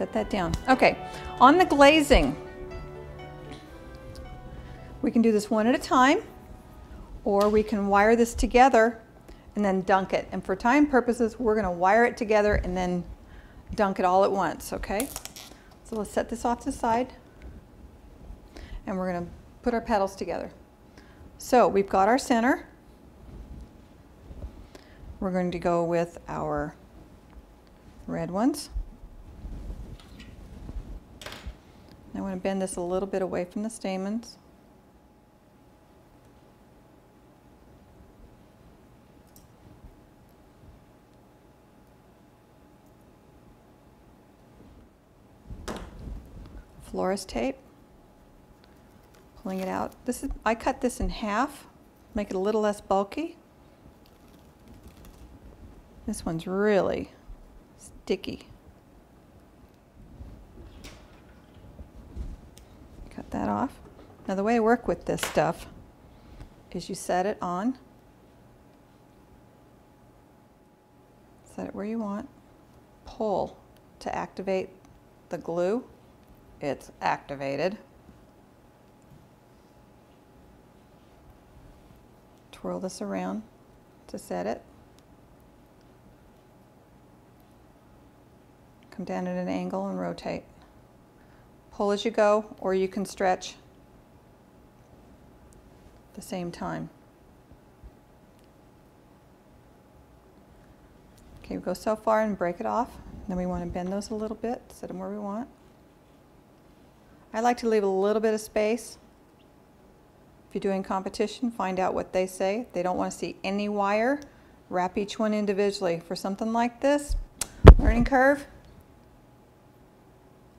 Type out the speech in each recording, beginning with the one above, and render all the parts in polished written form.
set that down. Okay, on the glazing, we can do this one at a time, or we can wire this together and then dunk it. And for time purposes, we're going to wire it together and then dunk it all at once, okay? So let's set this off to the side, and we're going to put our petals together. So we've got our center. We're going to go with our red ones. I want to bend this a little bit away from the stamens. Florist tape, pulling it out. I cut this in half, make it a little less bulky. This one's really sticky. Cut that off. Now the way I work with this stuff is you set it on, set it where you want, pull to activate the glue. It's activated. Twirl this around to set it. Come down at an angle and rotate. Pull as you go, or you can stretch at the same time. Okay, we go so far and break it off. Then we want to bend those a little bit, set them where we want. I like to leave a little bit of space. If you're doing competition, find out what they say. If they don't want to see any wire, wrap each one individually. For something like this, learning curve,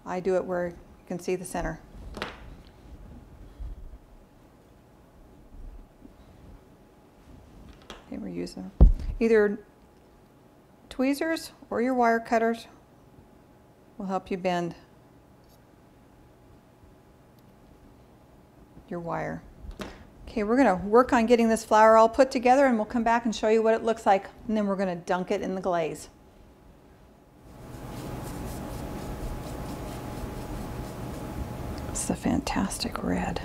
I do it where you can see the center. Okay, we're using either tweezers or your wire cutters will help you bend your wire. Okay, we're going to work on getting this flower all put together, and we'll come back and show you what it looks like, and then we're going to dunk it in the glaze. It's a fantastic red.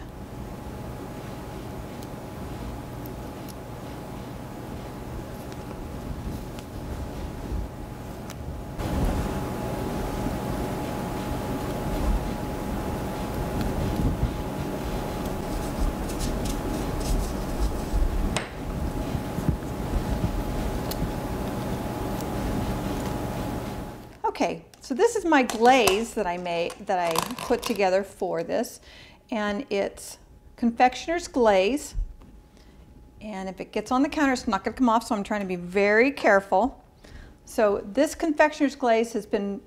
Okay, so this is my glaze that I put together for this, and it's confectioner's glaze. And if it gets on the counter, it's not going to come off, so I'm trying to be very careful. So this confectioner's glaze has been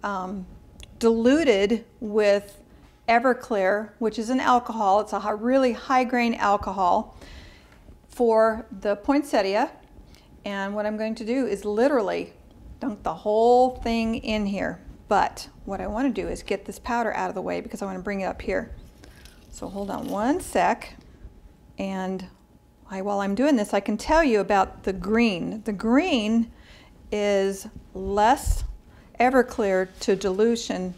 diluted with Everclear, which is an alcohol. It's a really high-grain alcohol for the poinsettia. And what I'm going to do is literally dunk the whole thing in here. But what I want to do is get this powder out of the way because I want to bring it up here. So hold on one sec. And while I'm doing this, I can tell you about the green. The green is less Everclear to dilution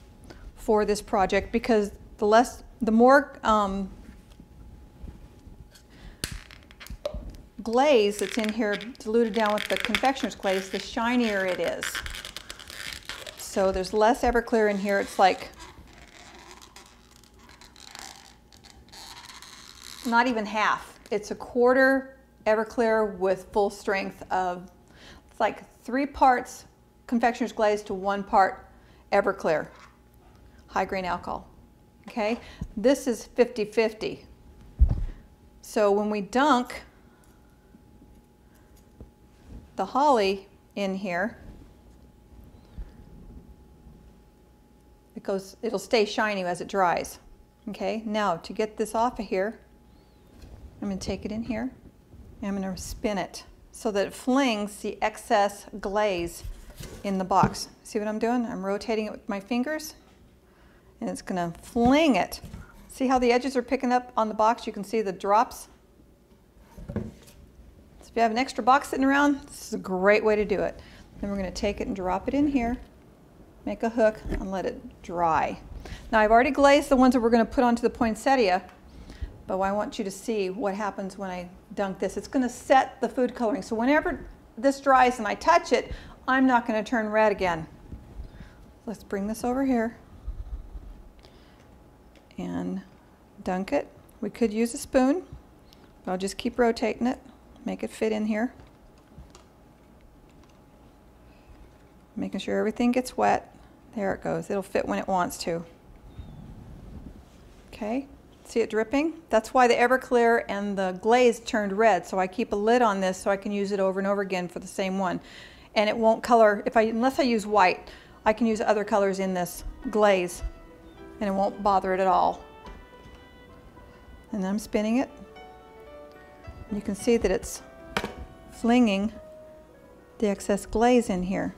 for this project because the more glaze that's in here diluted down with the confectioner's glaze, the shinier it is. So there's less Everclear in here. It's like not even half. It's a quarter Everclear with full strength of, it's like 3 parts confectioner's glaze to 1 part Everclear, high grain alcohol. Okay, this is 50-50. So when we dunk the holly in here, it'll stay shiny as it dries. Okay, now to get this off of here, I'm going to take it in here and I'm going to spin it so that it flings the excess glaze in the box. See what I'm doing? I'm rotating it with my fingers and it's going to fling it. See how the edges are picking up on the box? You can see the drops. If you have an extra box sitting around, this is a great way to do it. Then we're going to take it and drop it in here. make a hook, and let it dry. Now I've already glazed the ones that we're going to put onto the poinsettia, but I want you to see what happens when I dunk this. It's going to set the food coloring, so whenever this dries and I touch it, I'm not going to turn red again. Let's bring this over here and dunk it. We could use a spoon, but I'll just keep rotating it, make it fit in here. Making sure everything gets wet. There it goes. It'll fit when it wants to. Okay, see it dripping? That's why the Everclear and the glaze turned red, so I keep a lid on this so I can use it over and over again for the same one. And it won't color, unless I use white, I can use other colors in this glaze and it won't bother it at all. And then I'm spinning it. You can see that it's flinging the excess glaze in here.